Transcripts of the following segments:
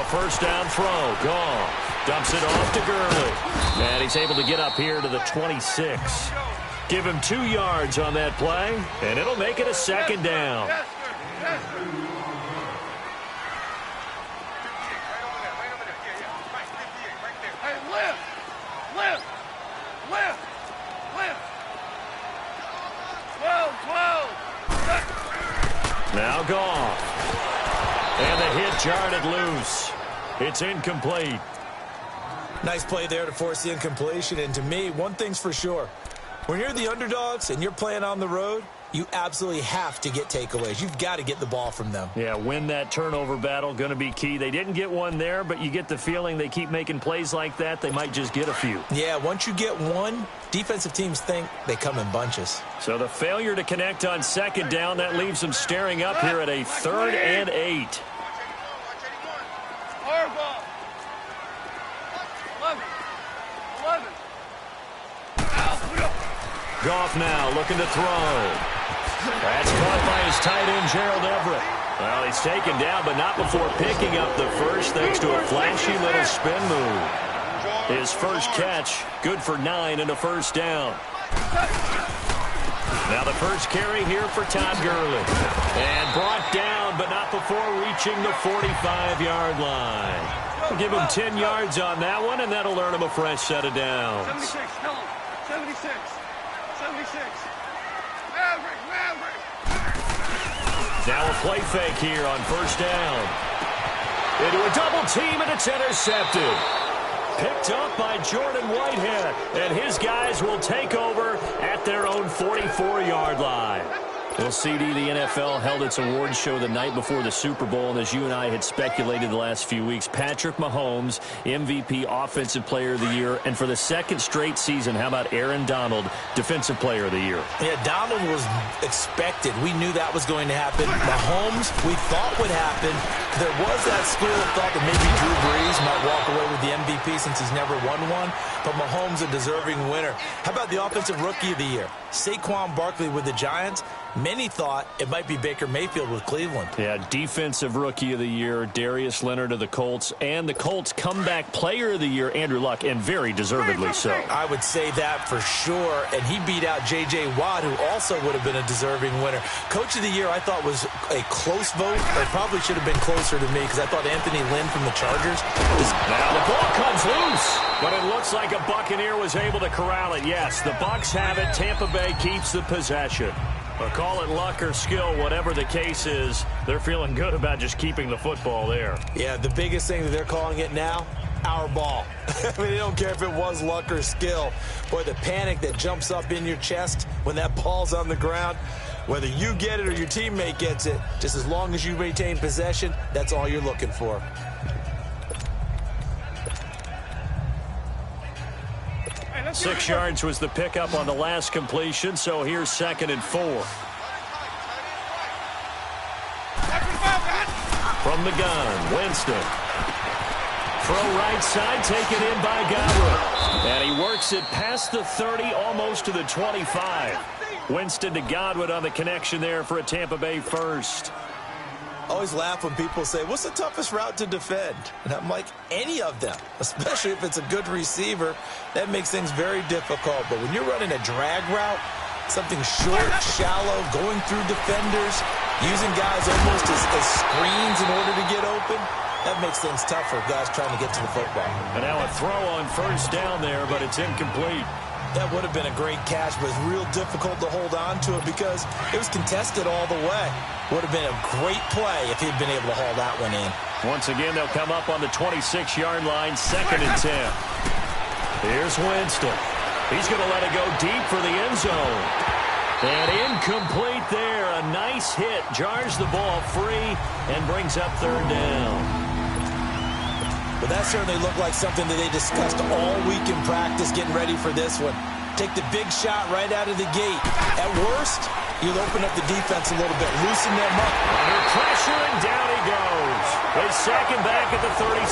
first down throw. Goff dumps it off to Gurley. And he's able to get up here to the 26. Give him 2 yards on that play, and it'll make it a second down. Now Goff. And the hit jarred it loose. It's incomplete. Nice play there to force the incompletion. And to me, one thing's for sure. When you're the underdogs and you're playing on the road, you absolutely have to get takeaways. You've got to get the ball from them. Yeah, win that turnover battle, going to be key. They didn't get one there, but you get the feeling they keep making plays like that, they might just get a few. Yeah, once you get one, defensive teams think they come in bunches. So the failure to connect on second down, that leaves them staring up here at a 3rd and 8. Goff now looking to throw. That's caught by his tight end, Gerald Everett. Well, he's taken down, but not before picking up the first thanks to a flashy little spin move. His first catch, good for 9 and a first down. Now the first carry here for Todd Gurley. And brought down, but not before reaching the 45-yard line. We'll give him 10 yards on that one, and that'll earn him a fresh set of downs. 76, tell him. 76. 76. Maverick. Now a play fake here on first down. Into a double team, and it's intercepted. Picked up by Jordan Whitehead, and his guys will take over at their own 44-yard line. Well, CD, the NFL held its awards show the night before the Super Bowl, and as you and I had speculated the last few weeks, Patrick Mahomes, MVP, Offensive Player of the Year, and for the second straight season, how about Aaron Donald, Defensive Player of the Year? Yeah, Donald was expected. We knew that was going to happen. Mahomes, we thought would happen. There was that school of thought that maybe Drew Brees might walk away with the MVP since he's never won one, but Mahomes a deserving winner. How about the Offensive Rookie of the Year? Saquon Barkley with the Giants. Many thought it might be Baker Mayfield with Cleveland. Yeah, Defensive Rookie of the Year, Darius Leonard of the Colts, and the Colts Comeback Player of the Year, Andrew Luck, and very deservedly so. I would say that for sure, and he beat out J.J. Watt, who also would have been a deserving winner. Coach of the Year, I thought, was a close vote. It probably should have been closer to me because I thought Anthony Lynn from the Chargers was... Now the ball comes loose, but it looks like a Buccaneer was able to corral it. Yes, the Bucs have it. Tampa Bay keeps the possession. But call it luck or skill, whatever the case is, they're feeling good about just keeping the football there. Yeah, the biggest thing that they're calling it now, our ball. I mean, they don't care if it was luck or skill. Boy, the panic that jumps up in your chest when that ball's on the ground, whether you get it or your teammate gets it, just as long as you maintain possession, that's all you're looking for. Hey, 6 yards was the pickup on the last completion, so here's 2nd and 4. From the gun, Winston. Throw right side, taken in by Godwin. And he works it past the 30, almost to the 25. Winston to Godwin on the connection there for a Tampa Bay first. I always laugh when people say, what's the toughest route to defend? And I'm like, any of them, especially if it's a good receiver. That makes things very difficult. But when you're running a drag route, something short, shallow, going through defenders, using guys almost as screens in order to get open, that makes things tough for guys trying to get to the football. And now a throw on first down there, but it's incomplete. That would have been a great catch, but it's real difficult to hold on to it because it was contested all the way. Would have been a great play if he'd been able to haul that one in. Once again, they'll come up on the 26-yard line, 2nd and 10. Here's Winston. He's going to let it go deep for the end zone. And incomplete there. A nice hit. Jars the ball free and brings up 3rd down. But that certainly looked like something that they discussed all week in practice getting ready for this one. Take the big shot right out of the gate. At worst, you'll open up the defense a little bit, loosen them up. Under pressure, and down he goes. They sack him back at the 36.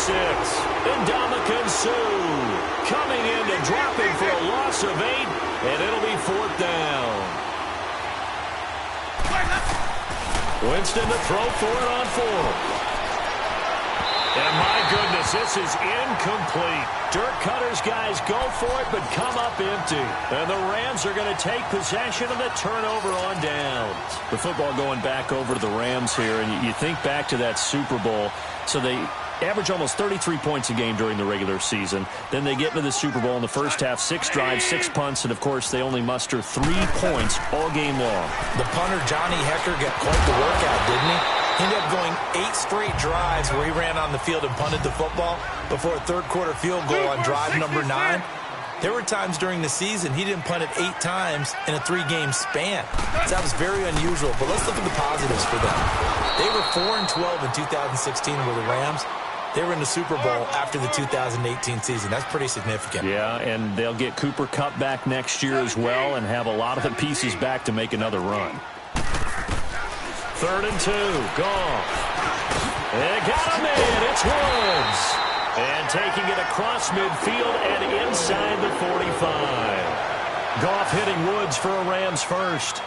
Ndamukong Suh coming in to drop him for a loss of 8, and it'll be 4th down. Winston to throw for it on 4. And my goodness, this is incomplete. Dirk Cutter's guys go for it, but come up empty. And the Rams are going to take possession of the turnover on downs. The football going back over to the Rams here, and you think back to that Super Bowl. So they average almost 33 points a game during the regular season. Then they get into the Super Bowl in the first half, 6 drives, 6 punts, and, of course, they only muster 3 points all game long. The punter, Johnny Hecker, got quite the workout, didn't he? He ended up going 8 straight drives where he ran on the field and punted the football before a third-quarter field goal on drive number 9. There were times during the season he didn't punt it 8 times in a 3-game span. So that was very unusual, but let's look at the positives for them. They were 4-12 in 2016 with the Rams. They were in the Super Bowl after the 2018 season. That's pretty significant. Yeah, and they'll get Cooper Kupp back next year as well and have a lot of the pieces back to make another run. 3rd and 2, Goff. They got him in. It's Woods. And taking it across midfield and inside the 45. Goff hitting Woods for a Rams first.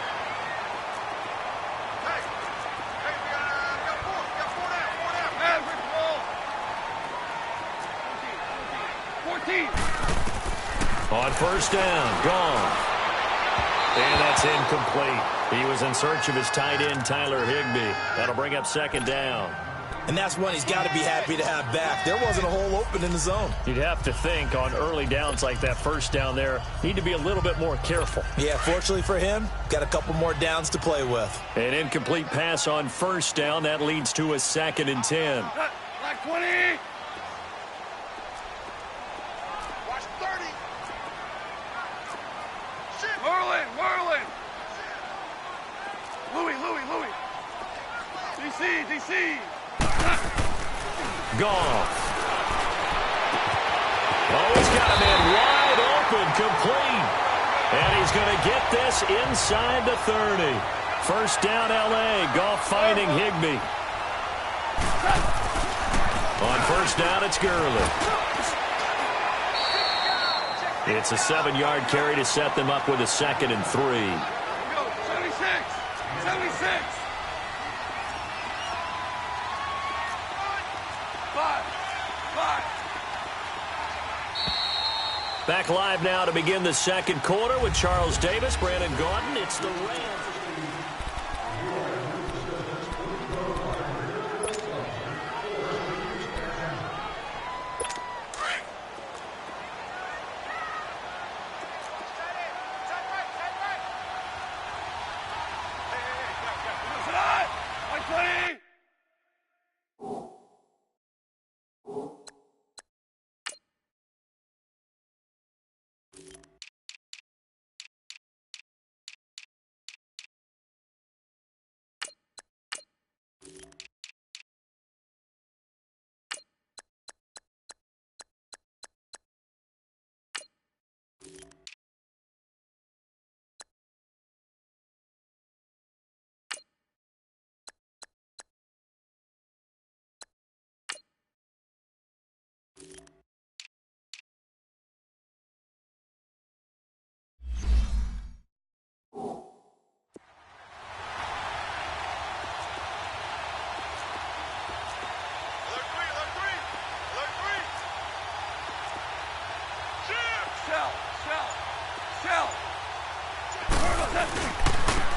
On 1st down, Goff. And that's incomplete. He was in search of his tight end, Tyler Higbee. That'll bring up 2nd down. And that's one he's got to be happy to have back. There wasn't a hole open in the zone. You'd have to think on early downs like that 1st down there, need to be a little bit more careful. Yeah, fortunately for him, got a couple more downs to play with. An incomplete pass on 1st down. That leads to a 2nd and 10. Black 20. Watch 30. Merlin. Louis. DC. Goff. Oh, he's got him in wide open, complete. And he's going to get this inside the 30. 1st down, L.A. Goff finding Higbee. On 1st down, it's Gurley. It's a 7-yard carry to set them up with a 2nd and 3. 76. 5. Back live now to begin the 2nd quarter with Charles Davis, Brandon Gaudin. It's the Rams.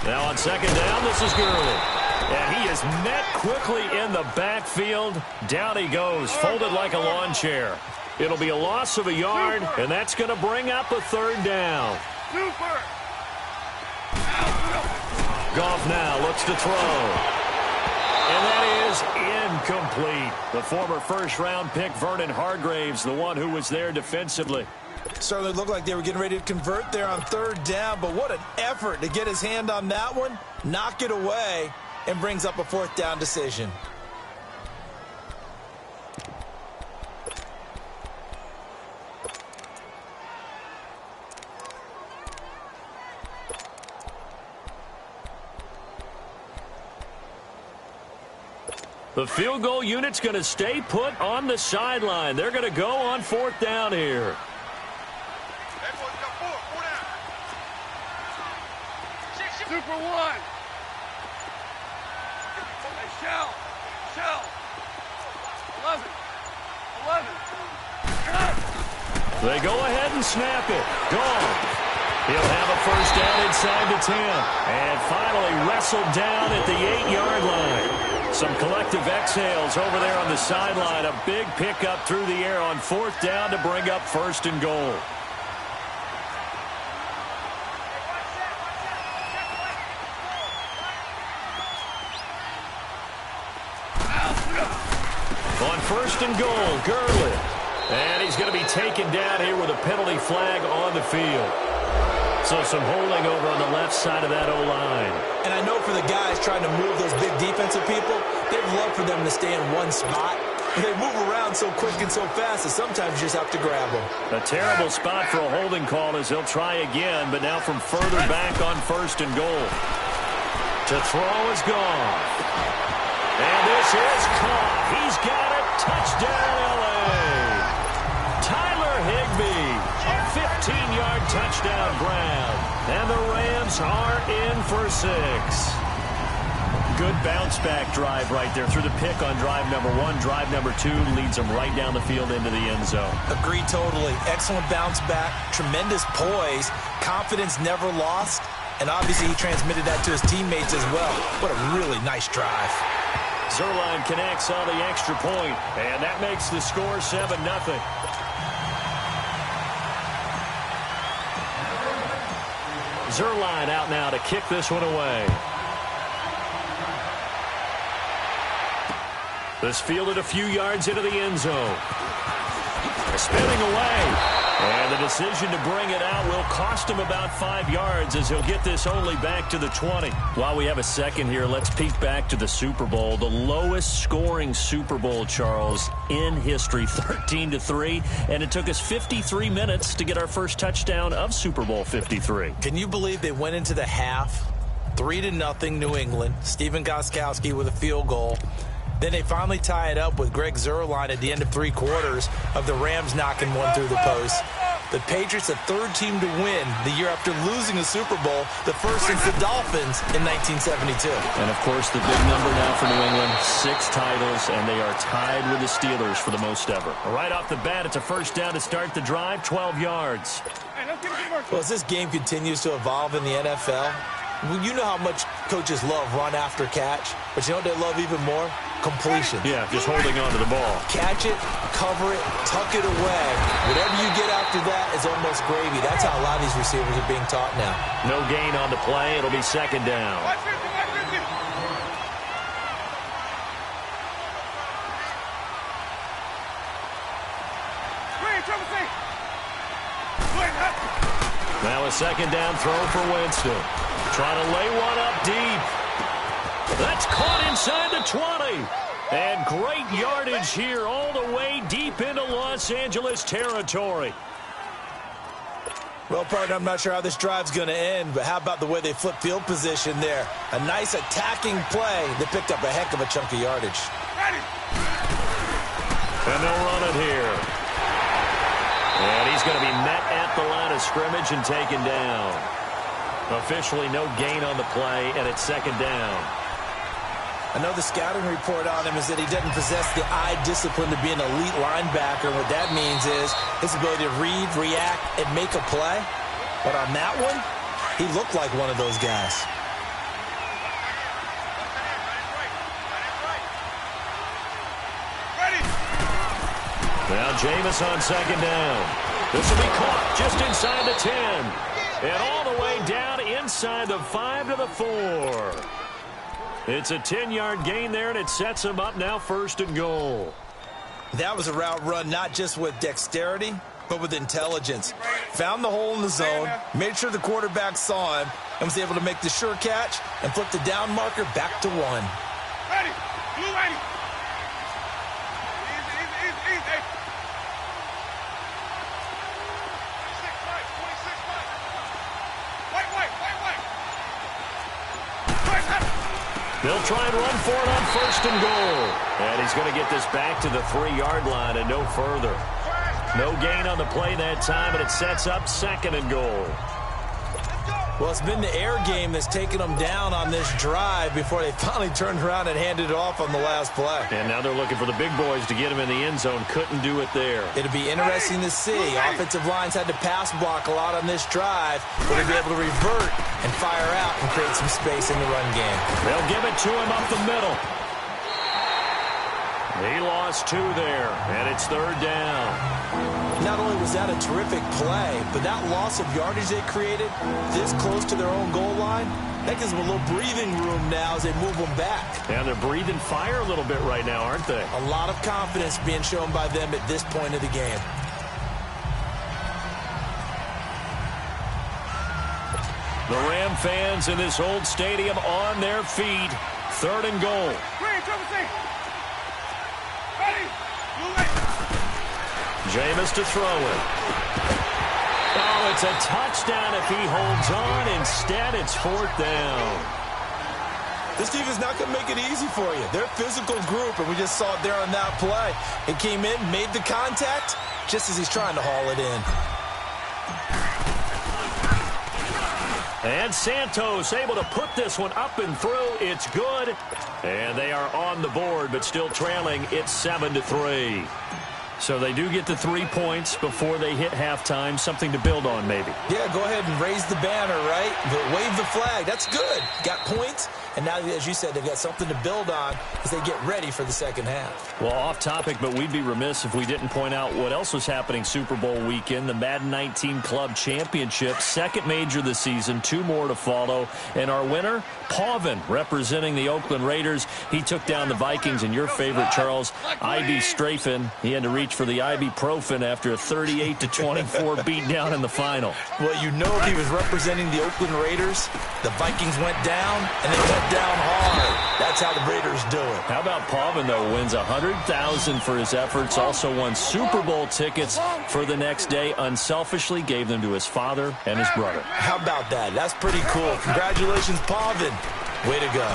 Now on 2nd down, this is Gurley. And he is met quickly in the backfield. Down he goes, folded like a lawn chair. It'll be a loss of a yard, and that's going to bring up a 3rd down. Goff now looks to throw. And that is incomplete. The former 1st-round pick, Vernon Hargreaves, the one who was there defensively. Certainly looked like they were getting ready to convert there on 3rd down, but what an effort to get his hand on that one, knock it away, and brings up a 4th down decision. The field goal unit's going to stay put on the sideline. They're going to go on 4th down here. Super 1. Hey, Shell. 11. They go ahead and snap it. Gone. He'll have a first down inside the 10. And finally wrestled down at the 8-yard line. Some collective exhales over there on the sideline. A big pickup through the air on 4th down to bring up 1st and goal. On 1st and goal, Gurley. And he's going to be taken down here with a penalty flag on the field. So some holding over on the left side of that O-line. And I know for the guys trying to move those big defensive people, they'd love for them to stay in one spot. But they move around so quick and so fast that sometimes you just have to grab them. A terrible spot for a holding call as he'll try again, but now from further back on 1st and goal. To throw is gone. And this is caught. He's got it. Touchdown, L.A. Tyler Higbee. A 15-yard touchdown grab. And the Rams are in for 6. Good bounce-back drive right there through the pick on drive number 1. Drive number 2 leads them right down the field into the end zone. Agreed totally. Excellent bounce-back. Tremendous poise. Confidence never lost. And obviously he transmitted that to his teammates as well. What a really nice drive. Zerline connects on the extra point, and that makes the score 7-0. Zerline out now to kick this one away. This fielded a few yards into the end zone. Spinning away. And the decision to bring it out will cost him about 5 yards as he'll get this only back to the 20. While we have a second here, let's peek back to the Super Bowl. The lowest scoring Super Bowl, Charles, in history, 13-3. And it took us 53 minutes to get our first touchdown of Super Bowl 53. Can you believe they went into the half, 3-0 New England, Stephen Gostkowski with a field goal. Then they finally tie it up with Greg Zerline at the end of 3 quarters of the Rams knocking one through the post. The Patriots, the 3rd team to win the year after losing a Super Bowl, the first since the Dolphins in 1972. And, of course, the big number now for New England, 6 titles, and they are tied with the Steelers for the most ever. Right off the bat, it's a first down to start the drive, 12 yards. Well, as this game continues to evolve in the NFL, you know how much coaches love run after catch, but you know what they love even more? Completion. Yeah, just holding on to the ball. Catch it, cover it, tuck it away. Whatever you get after that is almost gravy. That's how a lot of these receivers are being taught now. No gain on the play. It'll be 2nd down. Now a 2nd down throw for Winston. Trying to lay one up deep. That's caught inside the 20. And great yardage here all the way deep into Los Angeles territory. Well, partner, I'm not sure how this drive's going to end, but how about the way they flip field position there? A nice attacking play that picked up a heck of a chunk of yardage. And they'll run it here. And he's going to be met at the line of scrimmage and taken down. Officially no gain on the play, and it's 2nd down. I know the scouting report on him is that he doesn't possess the eye discipline to be an elite linebacker. What that means is his ability to read, react, and make a play. But on that one, he looked like one of those guys. Now Jameis on 2nd down. This will be caught just inside the 10. And all the way down inside the 5 to the 4. It's a 10-yard gain there, and it sets him up now 1st and goal. That was a route run not just with dexterity, but with intelligence. Found the hole in the zone, made sure the quarterback saw him, and was able to make the sure catch and flip the down marker back to 1. Ready. Blue ready. Easy. 26 miles. White. They'll try and run for it on 1st and goal. And he's going to get this back to the 3-yard line and no further. No gain on the play that time, and it sets up 2nd and goal. Well, it's been the air game that's taken them down on this drive before they finally turned around and handed it off on the last play. And now they're looking for the big boys to get him in the end zone. Couldn't do it there. It'll be interesting to see. Offensive lines had to pass block a lot on this drive. Will they be able to revert and fire out and create some space in the run game? They'll give it to him up the middle. He lost 2 there, and it's 3rd down. Not only was that a terrific play, but that loss of yardage they created this close to their own goal line, that gives them a little breathing room now as they move them back. Yeah, they're breathing fire a little bit right now, aren't they? A lot of confidence being shown by them at this point of the game. The Ram fans in this old stadium on their feet. 3rd and goal. Jameis to throw it. Oh, it's a touchdown if he holds on. Instead, it's 4th down. This defense is not going to make it easy for you. They're a physical group, and we just saw it there on that play. It came in, made the contact, just as he's trying to haul it in. And Santos able to put this one up and through. It's good. And they are on the board, but still trailing. It's 7-3. So they do get the 3 points before they hit halftime. Something to build on, maybe. Yeah, go ahead and raise the banner, right? But wave the flag. That's good. Got points. And now, as you said, they've got something to build on as they get ready for the second half. Well, off topic, but we'd be remiss if we didn't point out what else was happening Super Bowl weekend. The Madden 19 Club Championship, 2nd major this season, 2 more to follow. And our winner, Pavin, representing the Oakland Raiders. He took down the Vikings, and your favorite, Charles, IB Strafen. He had to reach for the ibuprofen after a 38-24 beatdown in the final. Well, you know, if he was representing the Oakland Raiders, the Vikings went down, and they went down hard. That's how the Raiders do it. How about Pavin, though, wins $100,000 for his efforts, also won Super Bowl tickets for the next day, unselfishly gave them to his father and his brother. How about that? That's pretty cool. Congratulations, Pavin. Way to go.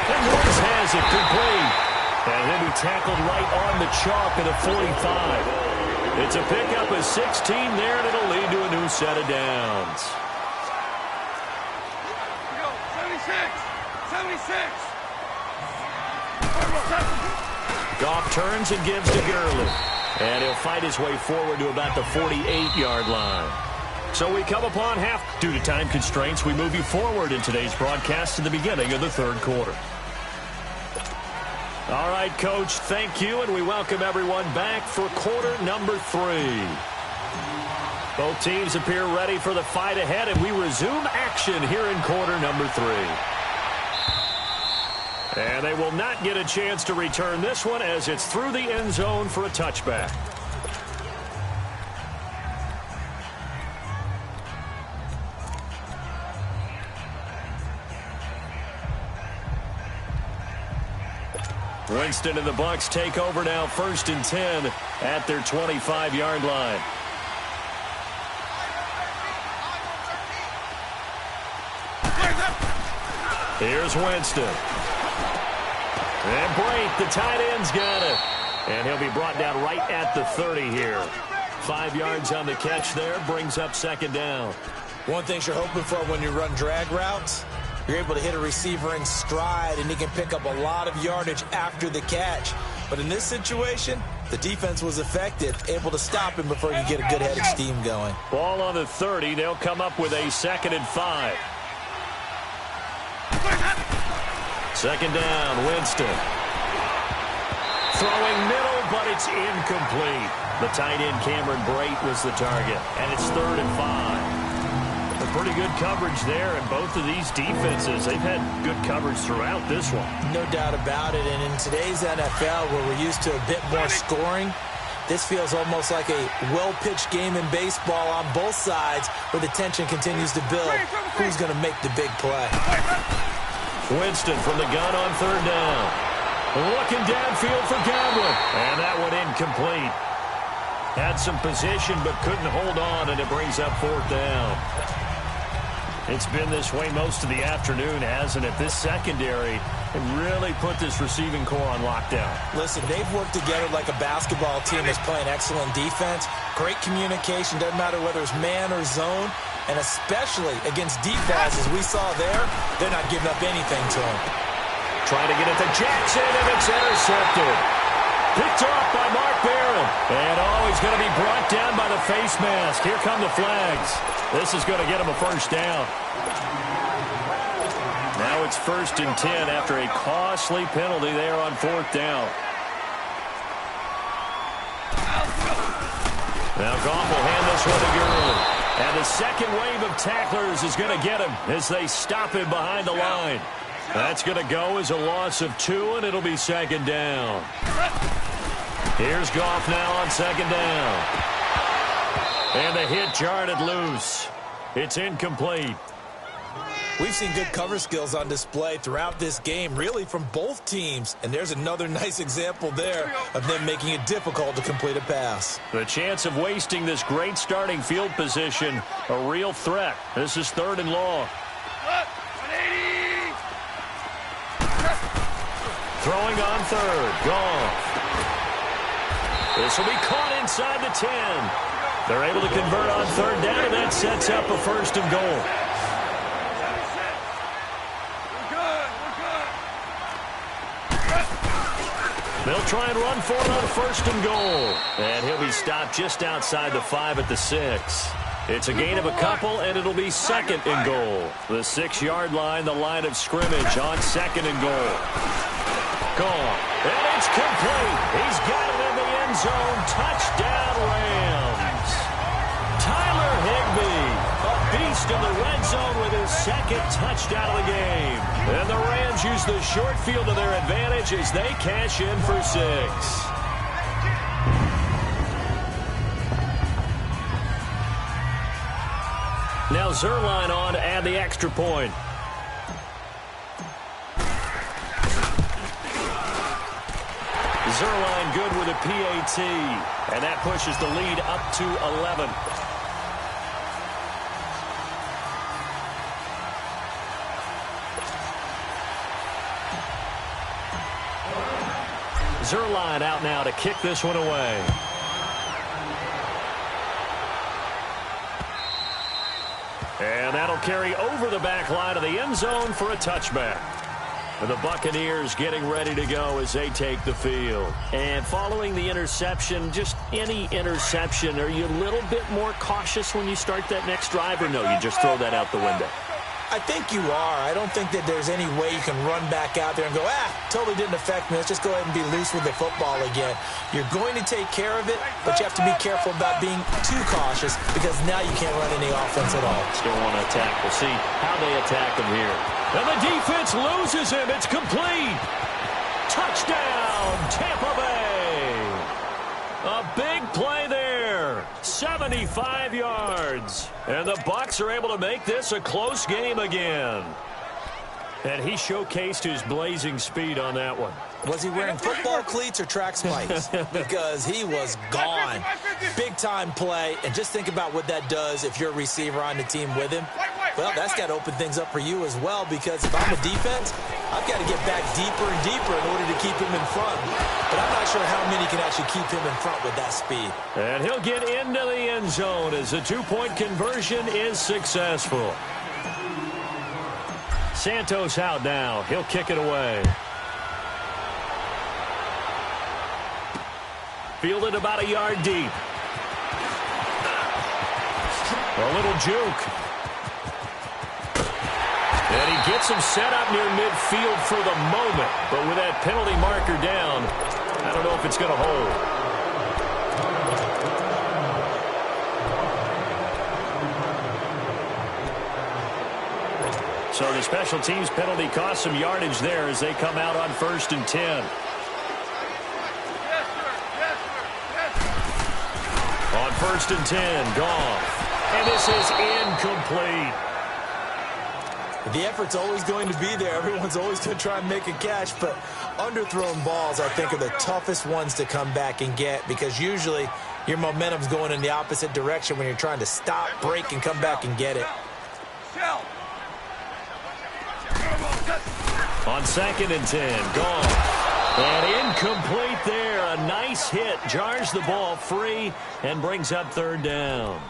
And Woods has it complete. And he'll be tackled right on the chalk at a 45. It's a pickup of 16 there, and it'll lead to a new set of downs. 76. Goff turns and gives to Gurley. And he'll fight his way forward to about the 48-yard line. So we come upon half. Due to time constraints, we move you forward in today's broadcast to the beginning of the 3rd quarter. All right, Coach, thank you, and we welcome everyone back for quarter number 3. Both teams appear ready for the fight ahead, and we resume action here in quarter number 3. And they will not get a chance to return this one as it's through the end zone for a touchback. Winston and the Bucs take over now, 1st and 10 at their 25-yard line. Here's Winston. And Brake, the tight end's got it. And he'll be brought down right at the 30 here. 5 yards on the catch there, brings up 2nd down. One thing you're hoping for when you run drag routes, you're able to hit a receiver in stride, and he can pick up a lot of yardage after the catch. But in this situation, the defense was effective, able to stop him before he could get a good head of steam going. Ball on the 30. They'll come up with a 2nd and 5. 2nd down, Winston. Throwing middle, but it's incomplete. The tight end, Cameron Brate, was the target. And it's 3rd and 5. A pretty good coverage there, and both of these defenses, they've had good coverage throughout this one. No doubt about it, and in today's NFL, where we're used to a bit more scoring, this feels almost like a well-pitched game in baseball on both sides, where the tension continues to build. Who's going to make the big play? Winston from the gun on 3rd down. Looking downfield for Godwin, and that one incomplete. Had some position, but couldn't hold on, and it brings up 4th down. It's been this way most of the afternoon, hasn't it? This secondary really put this receiving core on lockdown. Listen, they've worked together like a basketball team that's playing excellent defense. Great communication. Doesn't matter whether it's man or zone. And especially against deep balls, as we saw there, they're not giving up anything to him. Trying to get it to Jackson, and it's intercepted. Picked off by Mark Barron. And he's going to be brought down by the face mask. Here come the flags. This is going to get him a first down. Now it's 1st and 10 after a costly penalty there on 4th down. Now Goff will hand this one to Gurley. And the second wave of tacklers is going to get him as they stop him behind the line. That's going to go as a loss of 2, and it'll be 2nd down. Here's Goff now on 2nd down. And the hit jarred it loose. It's incomplete. We've seen good cover skills on display throughout this game, really from both teams. And there's another nice example there of them making it difficult to complete a pass. The chance of wasting this great starting field position, a real threat. This is 3rd and long. Throwing on 3rd. Goff. This will be caught inside the 10. They're able to convert on 3rd down, and that sets up a 1st and goal. They'll try and run for it on 1st and goal. And he'll be stopped just outside the 5 at the 6. It's a gain of a couple, and it'll be 2nd and goal. The 6-yard line, the line of scrimmage on 2nd and goal. Gone. And it's complete. He's got it in the end zone. Touchdown, Rams. Tyler Higbee, a beast in the red zone with his 2nd touchdown of the game. And the Rams use the short field to their advantage as they cash in for 6. Now Zerline on to add the extra point. Zerline good with a PAT, and that pushes the lead up to 11. Zerline out now to kick this one away. And that'll carry over the back line of the end zone for a touchback. And the Buccaneers getting ready to go as they take the field. And following the interception, just any interception, are you a little bit more cautious when you start that next drive, or no, you just throw that out the window? I think you are. I don't think that there's any way you can run back out there and go, totally didn't affect me. Let's just go ahead and be loose with the football again. You're going to take care of it, but you have to be careful about being too cautious because now you can't run any offense at all. Still want to attack. We'll see how they attack him here. And the defense loses him. It's complete. Touchdown, Tampa Bay. A big play there. 75 yards. And the Bucs are able to make this a close game again. And he showcased his blazing speed on that one. Was he wearing football cleats or track spikes? Because he was gone. Big-time play. And just think about what that does if you're a receiver on the team with him. Well, that's got to open things up for you as well, because if I'm a defense, I've got to get back deeper and deeper in order to keep him in front. But I'm not sure how many can actually keep him in front with that speed. And he'll get into the end zone as the two-point conversion is successful. Santos out now. He'll kick it away. Fielded about a yard deep. A little juke. And he gets him set up near midfield for the moment. But with that penalty marker down, I don't know if it's going to hold. So the special teams penalty cost some yardage there as they come out on 1st and 10. On 1st and 10, Goff. And this is incomplete. The effort's always going to be there. Everyone's always going to try and make a catch, but underthrown balls, I think, are the toughest ones to come back and get, because usually your momentum's going in the opposite direction when you're trying to stop, break, and come back and get it. On 2nd and 10, Goff. And incomplete there. A nice hit. Jars the ball free and brings up 3rd down.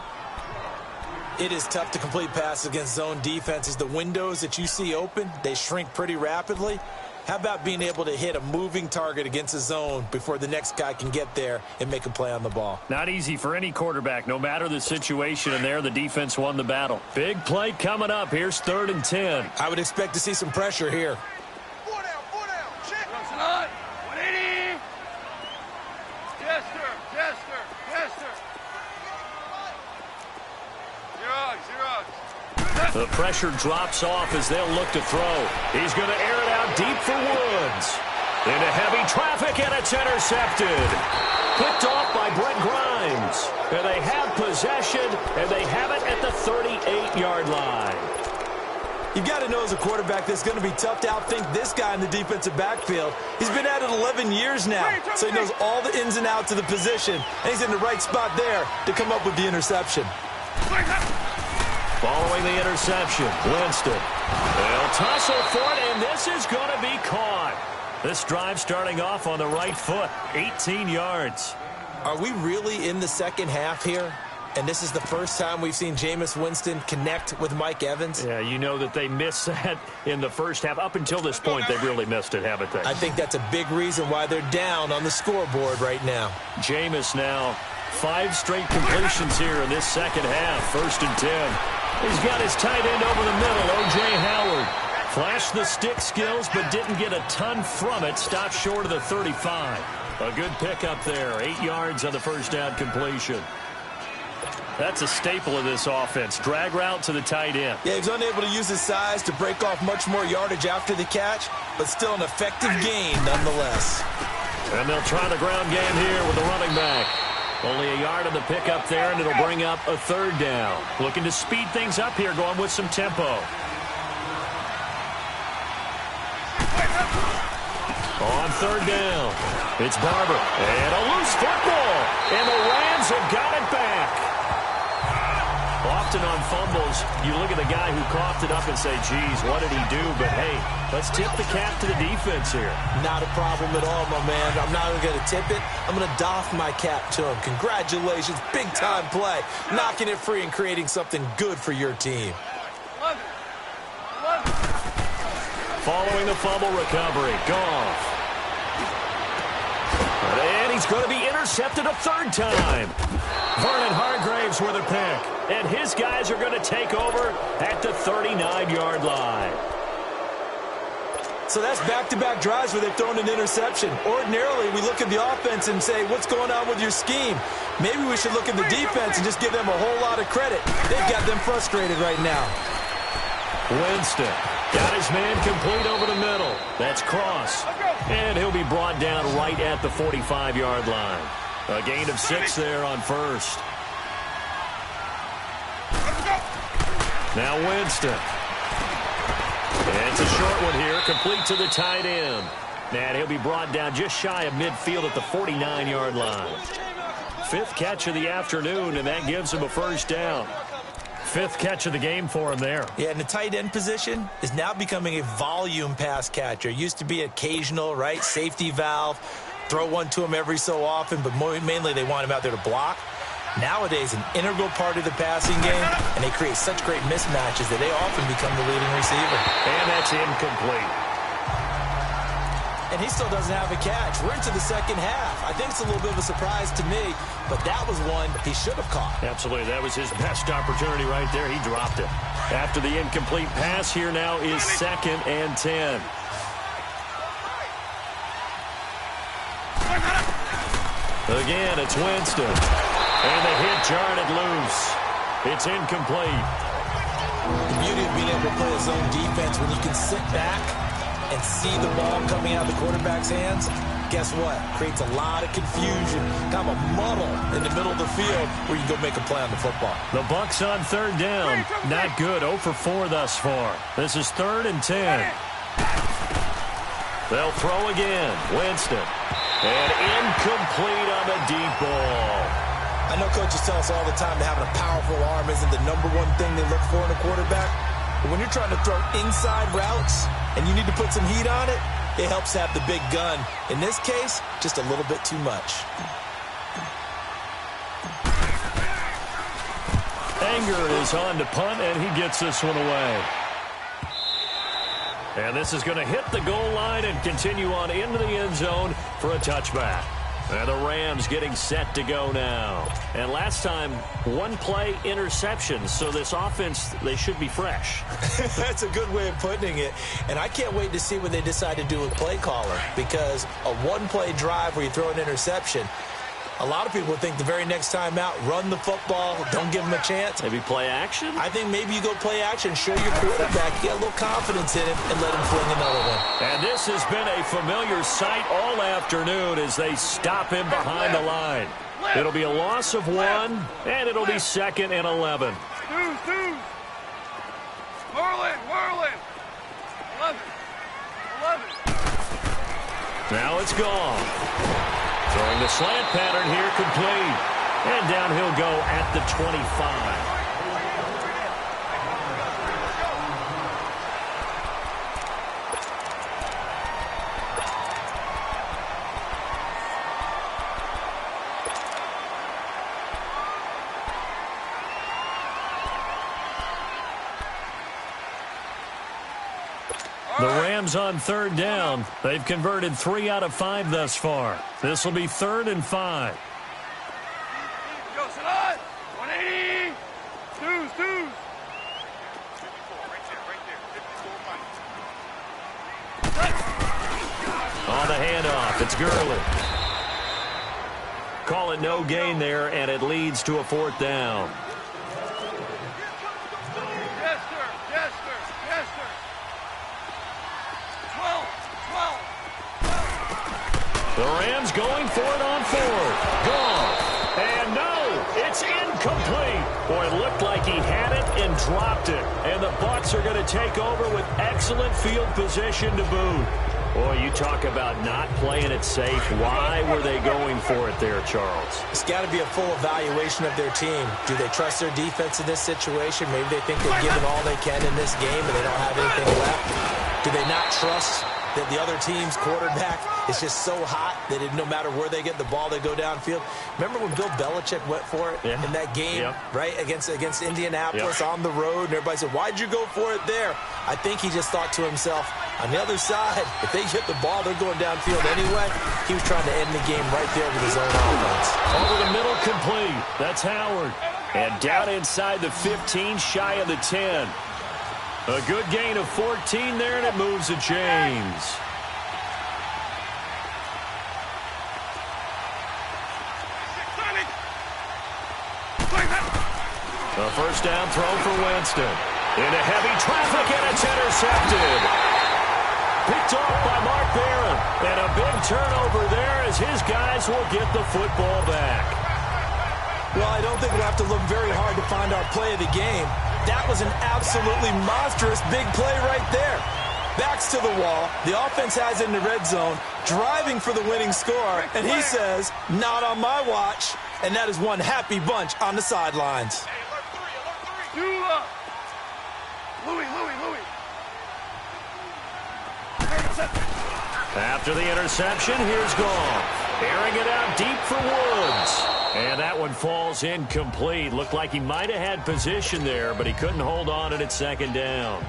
It is tough to complete passes against zone defenses. The windows that you see open, they shrink pretty rapidly. How about being able to hit a moving target against a zone before the next guy can get there and make a play on the ball? Not easy for any quarterback, no matter the situation, and there the defense won the battle. Big play coming up. Here's 3rd and 10. I would expect to see some pressure here. 4 down, check. 180. Yes, sir, yes, sir, yes, sir. Zero. The pressure drops off as they'll look to throw. He's going to air it out deep for Woods. Into heavy traffic, and it's intercepted. Picked off by Brent Grimes. And they have possession, and they have it at the 38-yard line. You've got to know as a quarterback that's going to be tough to outthink this guy in the defensive backfield. He's been at it 11 years now, so he knows all the ins and outs of the position, and he's in the right spot there to come up with the interception. Following the interception, Winston. They'll tussle for it, and this is going to be caught. This drive starting off on the right foot, 18 yards. Are we really in the second half here? And this is the first time we've seen Jameis Winston connect with Mike Evans? Yeah, you know that they missed that in the first half. Up until this point, they've really missed it, haven't they? I think that's a big reason why they're down on the scoreboard right now. Jameis now, 5 straight completions here in this second half, 1st and 10. He's got his tight end over the middle, O.J. Howard. Flashed the stick skills, but didn't get a ton from it. Stopped short of the 35. A good pickup there. 8 yards on the first down completion. That's a staple of this offense. Drag route to the tight end. Yeah, he's unable to use his size to break off much more yardage after the catch, but still an effective gain nonetheless. And they'll try the ground game here with the running back. Only a yard on the pickup there, and it'll bring up a 3rd down. Looking to speed things up here, going with some tempo. On 3rd down, it's Barber. And a loose football. And the Rams have got it back. Often on fumbles, you look at the guy who coughed it up and say, geez, what did he do? But, hey, let's tip the cap to the defense here. Not a problem at all, my man. I'm not even going to tip it. I'm going to doff my cap to him. Congratulations. Big-time play. Knocking it free and creating something good for your team. Following the fumble recovery, Goff. And he's going to be intercepted a 3rd time. Vernon Hargraves with a pick. And his guys are going to take over at the 39-yard line. So that's back-to-back drives where they've thrown an interception. Ordinarily, we look at the offense and say, what's going on with your scheme? Maybe we should look at the defense and just give them a whole lot of credit. They've got them frustrated right now. Winston got his man complete over the middle. That's Cross. And he'll be brought down right at the 45-yard line. A gain of 6 there on 1st. Now Winston. And it's a short one here, complete to the tight end. And he'll be brought down just shy of midfield at the 49-yard line. 5th catch of the afternoon, and that gives him a 1st down. 5th catch of the game for him there. Yeah, and the tight end position is now becoming a volume pass catcher. Used to be occasional, right? Safety valve. Throw one to him every so often, but mainly they want him out there to block. Nowadays, an integral part of the passing game, and they create such great mismatches that they often become the leading receiver. And that's incomplete. And he still doesn't have a catch. We're into the second half. I think it's a little bit of a surprise to me, but that was one he should have caught. Absolutely. That was his best opportunity right there. He dropped it. After the incomplete pass, here now is 2nd and 10. Again, it's Winston. And the hit jarred it loose. It's incomplete. The beauty of being able to play a zone defense when you can sit back and see the ball coming out of the quarterback's hands, guess what? Creates a lot of confusion, kind of a muddle in the middle of the field where you can go make a play on the football. The Bucs on 3rd down. Not good. 0 for 4 thus far. This is 3rd and 10. They'll throw again. Winston. And incomplete on the deep ball. I know coaches tell us all the time that having a powerful arm isn't the #1 thing they look for in a quarterback. But when you're trying to throw inside routes and you need to put some heat on it, it helps have the big gun. In this case, just a little bit too much. Anger is on to punt, and he gets this one away. And this is going to hit the goal line and continue on into the end zone for a touchback. And the Rams getting set to go now. And last time, one-play interception. So this offense, they should be fresh. That's a good way of putting it. And I can't wait to see what they decide to do with play caller. Because a one-play drive where you throw an interception, a lot of people think the very next time out, run the football, don't give them a chance. Maybe play action? I think maybe you go play action, show your quarterback, get a little confidence in him, and let him fling another one. And this has been a familiar sight all afternoon as they stop him behind the line. It'll be a loss of 1, and it'll be 2nd and 11. Twos. Whirling. 11. Now it's gone. Throwing the slant pattern here, complete. And down he'll go at the 25. The Rams on 3rd down. They've converted 3 out of 5 thus far. This will be 3rd and 5. Go, sit on. 180. Twos. 54, right there. 54 On the handoff, it's Gurley. Call it no gain there, and it leads to a 4th down. Yes, sir. 12. The Rams going for it on 4th. Gone. And no, it's incomplete. Boy, it looked like he had it and dropped it. And the Bucs are going to take over with excellent field position to boot. Boy, you talk about not playing it safe. Why were they going for it there, Charles? It's got to be a full evaluation of their team. Do they trust their defense in this situation? Maybe they think they've given all they can in this game and they don't have anything left. Do they not trust that the other team's quarterback is just so hot that no matter where they get the ball, they go downfield? Remember when Bill Belichick went for it in that game, right, against Indianapolis on the road, and everybody said, why'd you go for it there? I think he just thought to himself, on the other side, if they get the ball, they're going downfield anyway. He was trying to end the game right there with his own offense. Over the middle, complete. That's Howard. And down inside the 15, shy of the 10. A good gain of 14 there, and it moves the chains. A first down throw for Winston. Into heavy traffic, and it's intercepted. Picked off by Mark Barron. And a big turnover there as his guys will get the football back. Well, I don't think we'll have to look very hard to find our play of the game. That was an absolutely monstrous big play right there. Backs to the wall. The offense has it in the red zone, driving for the winning score. And he says, not on my watch. And that is one happy bunch on the sidelines. Hey, alert 3. Louis. After the interception, here's Goff. Airing it out deep for Woods. And that one falls incomplete. Looked like he might have had position there, but he couldn't hold on it at 2nd down.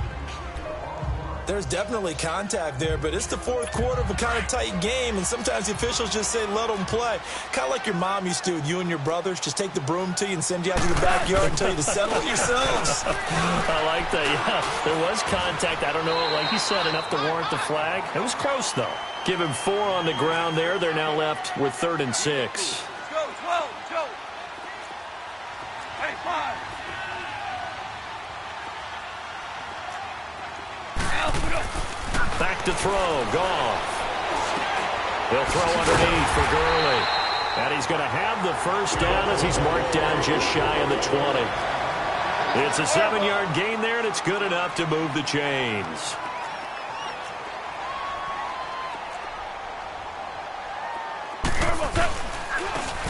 There's definitely contact there, but it's the 4th quarter of a kind of tight game, and sometimes the officials just say, let them play. Kind of like your mom used to with you and your brothers. Just take the broom to you and send you out to the backyard and tell you to settle it yourselves. I like that, yeah. There was contact. I don't know, like you said, enough to warrant the flag. It was close, though. Give him 4 on the ground there. They're now left with 3rd and 6. Go, 12, Joe. Hey, 5. Back to throw, Goff. He'll throw underneath for Gurley. And he's going to have the first down as he's marked down just shy of the 20. It's a 7-yard gain there, and it's good enough to move the chains.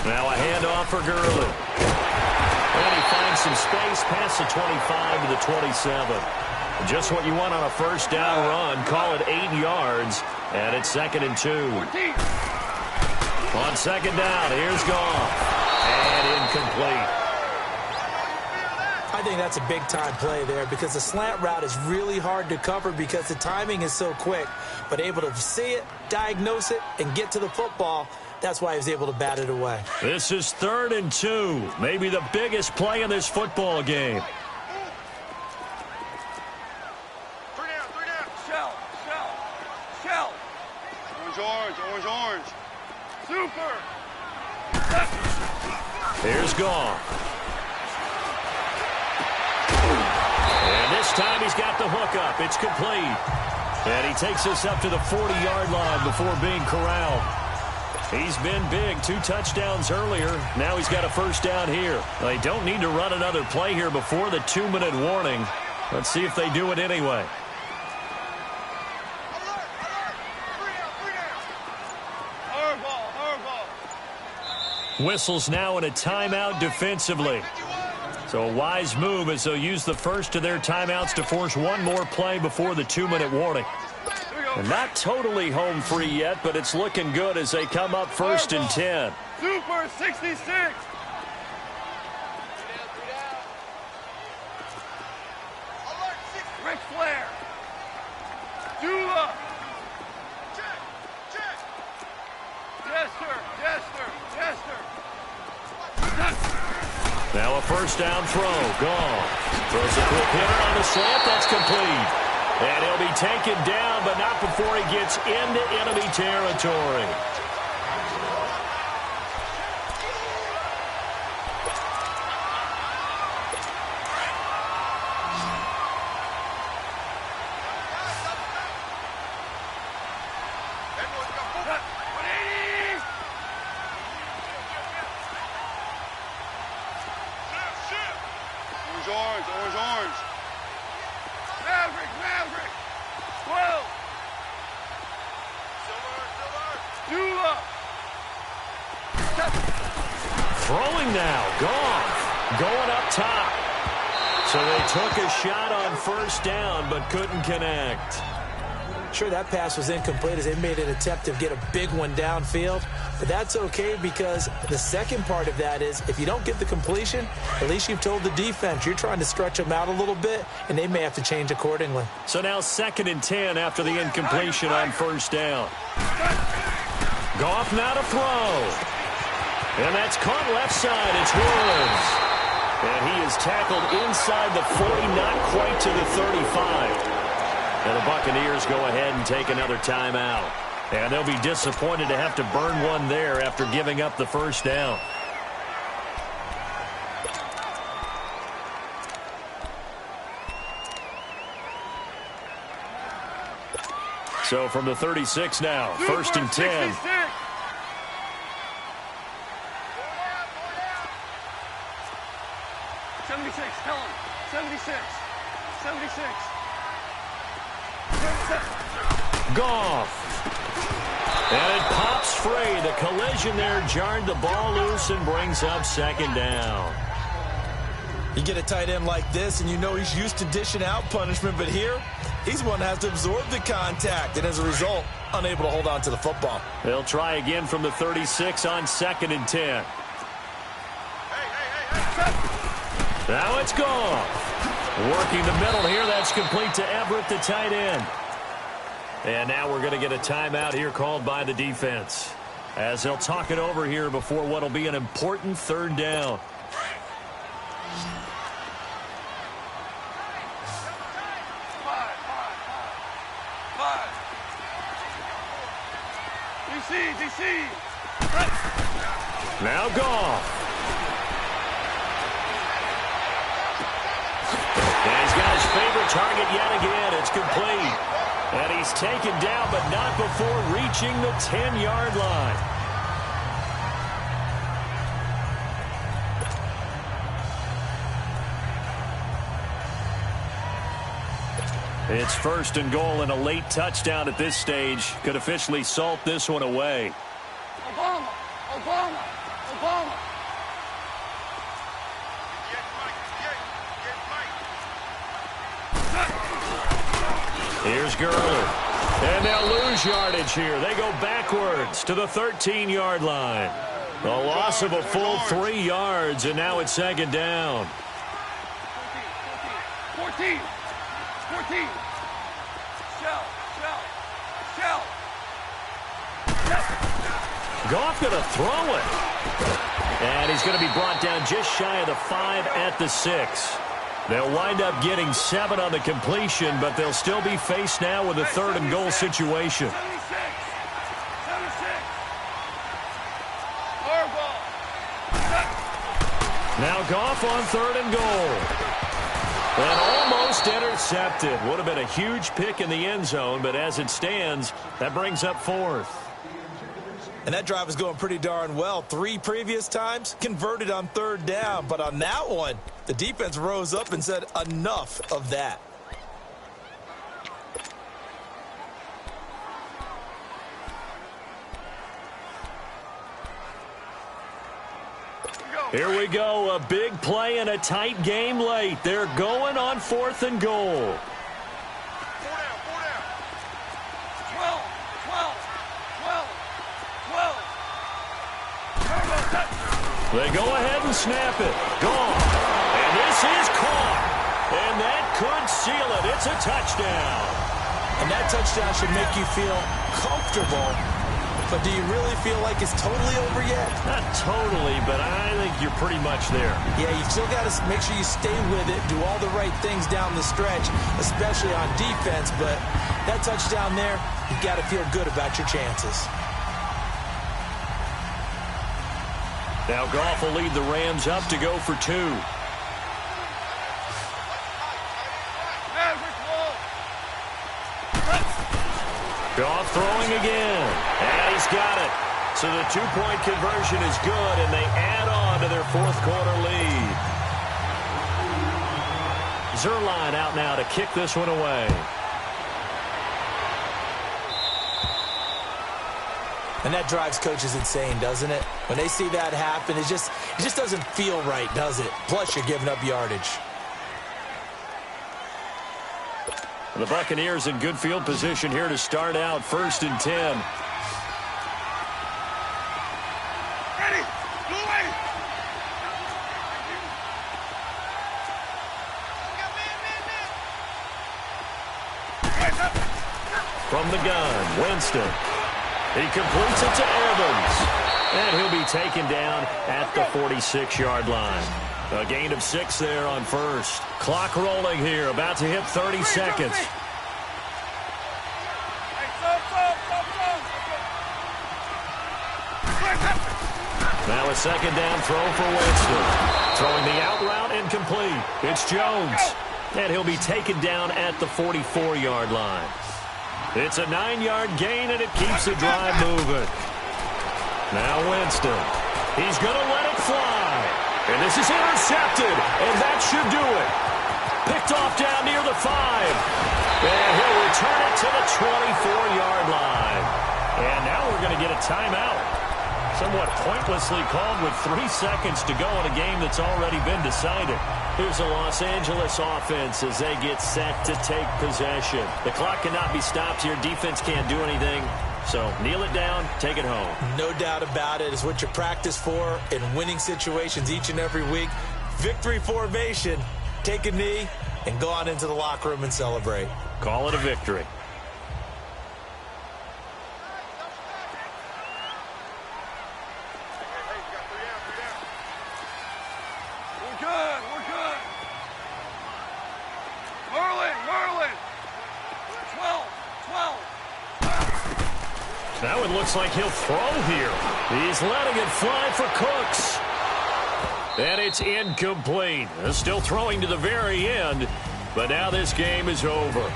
Now a handoff for Gurley. And he finds some space past the 25 to the 27. Just what you want on a first down run. Call it 8 yards. And it's 2nd and 2. 14. On 2nd down, here's Goff. And incomplete. I think that's a big-time play there because the slant route is really hard to cover because the timing is so quick. But able to see it, diagnose it, and get to the football, that's why he was able to bat it away. This is 3rd and 2, maybe the biggest play in this football game. Shell. Orange. Super. Here's Goff. And this time he's got the hook up. It's complete. And he takes us up to the 40-yard line before being corralled. He's been big. 2 touchdowns earlier. Now he's got a first down here. They don't need to run another play here before the 2-minute warning. Let's see if they do it anyway. Whistles now in a timeout defensively. So a wise move as they'll use the first of their timeouts to force one more play before the 2-minute warning. And not totally home free yet, but it's looking good as they come up 1st and 10. Super 66. Ric Flair. Dula. Jester. Now a first down throw. Gone. Throws a quick hitter on the slant. That's complete. And he'll be taken down, but not before he gets into enemy territory. Orange. Maverick. 12. Dula. Throwing now. Goff going up top. So they took a shot on first down, but couldn't connect. Sure, that pass was incomplete as they made an attempt to get a big one downfield. But that's okay because the second part of that is if you don't get the completion, at least you've told the defense you're trying to stretch them out a little bit, and they may have to change accordingly. So now 2nd and 10 after the incompletion on first down. Goff now to throw. And that's caught left side. It's Woods. And he is tackled inside the 40, not quite to the 35. And the Buccaneers go ahead and take another timeout. And they'll be disappointed to have to burn one there after giving up the first down. So from the 36 now, 1st and 10. Tell him. 76. Goff. And it pops free. The collision there jarred the ball loose and brings up 2nd down. You get a tight end like this, and you know he's used to dishing out punishment, but here, he's one that has to absorb the contact, and as a result, unable to hold on to the football. They'll try again from the 36 on 2nd and 10. Now it's Goff. Working the middle here. That's complete to Everett, the tight end. And now we're going to get a timeout here called by the defense as they'll talk it over here before what will be an important 3rd down. Five. DC. Now Goff. And he's got his favorite target yet again. It's complete. And he's taken down, but not before reaching the 10-yard line. It's 1st and goal, and a late touchdown at this stage could officially salt this one away. Obama. Here's Gurley. And they'll lose yardage here. They go backwards to the 13-yard line. A loss of a full 3 yards, and now it's 2nd down. 14. 14. Shell. Goff going to throw it. And he's going to be brought down just shy of the 5 at the 6. They'll wind up getting 7 on the completion, but they'll still be faced now with a 3rd and goal situation. 76. Now Goff on 3rd and goal. And almost intercepted. Would have been a huge pick in the end zone, but as it stands, that brings up 4th. And that drive is going pretty darn well. 3 previous times, converted on 3rd down. But on that one, the defense rose up and said, enough of that. Here we go, a big play and a tight game late. They're going on 4th and goal. 4 down. 12. They go ahead and snap it. Gone. And this is caught. And that could seal it. It's a touchdown. And that touchdown should make you feel comfortable. But do you really feel like it's totally over yet? Not totally, but I think you're pretty much there. Yeah, you've still got to make sure you stay with it, do all the right things down the stretch, especially on defense. But that touchdown there, you've got to feel good about your chances. Now Goff will lead the Rams up to go for 2. Goff throwing again, and he's got it. So the 2-point conversion is good, and they add on to their 4th quarter lead. Zerline out now to kick this one away. And that drives coaches insane, doesn't it? When they see that happen, it just doesn't feel right, does it? Plus, you're giving up yardage. The Buccaneers in good field position here to start out 1st and 10. Ready. Go away. From the gun, Winston. He completes it to Evans. And he'll be taken down at the 46-yard line. A gain of 6 there on 1st. Clock rolling here, about to hit 30 seconds. Now a 2nd down throw for Winston. Throwing the out route incomplete. It's Jones. And he'll be taken down at the 44-yard line. It's a 9-yard gain, and it keeps the drive moving. Now Winston. He's going to let it fly. And this is intercepted, and that should do it. Picked off down near the 5. And he'll return it to the 24-yard line. And now we're going to get a timeout. Somewhat pointlessly called with 3 seconds to go in a game that's already been decided. Here's the Los Angeles offense as they get set to take possession. The clock cannot be stopped here. Defense can't do anything. So kneel it down, take it home. No doubt about it. It's what you practice for in winning situations each and every week. Victory formation. Take a knee and go on into the locker room and celebrate. Call it a victory. We're good. Merlin. 12. Now it looks like he'll throw here. He's letting it fly for Cooks. And it's incomplete. Still throwing to the very end, but now this game is over.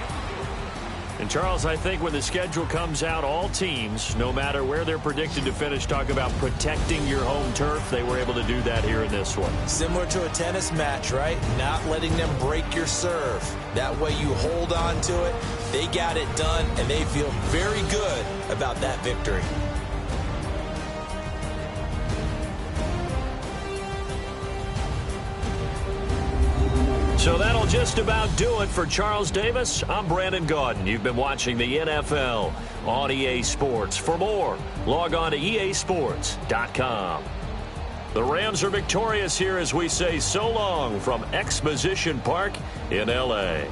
And, Charles, I think when the schedule comes out, all teams, no matter where they're predicted to finish, talk about protecting your home turf. They were able to do that here in this one. Similar to a tennis match, right? Not letting them break your serve. That way you hold on to it. They got it done, and they feel very good about that victory. So that'll just about do it for Charles Davis. I'm Brandon Gaudin. You've been watching the NFL on EA Sports. For more, log on to easports.com. The Rams are victorious here as we say so long from Exposition Park in L.A.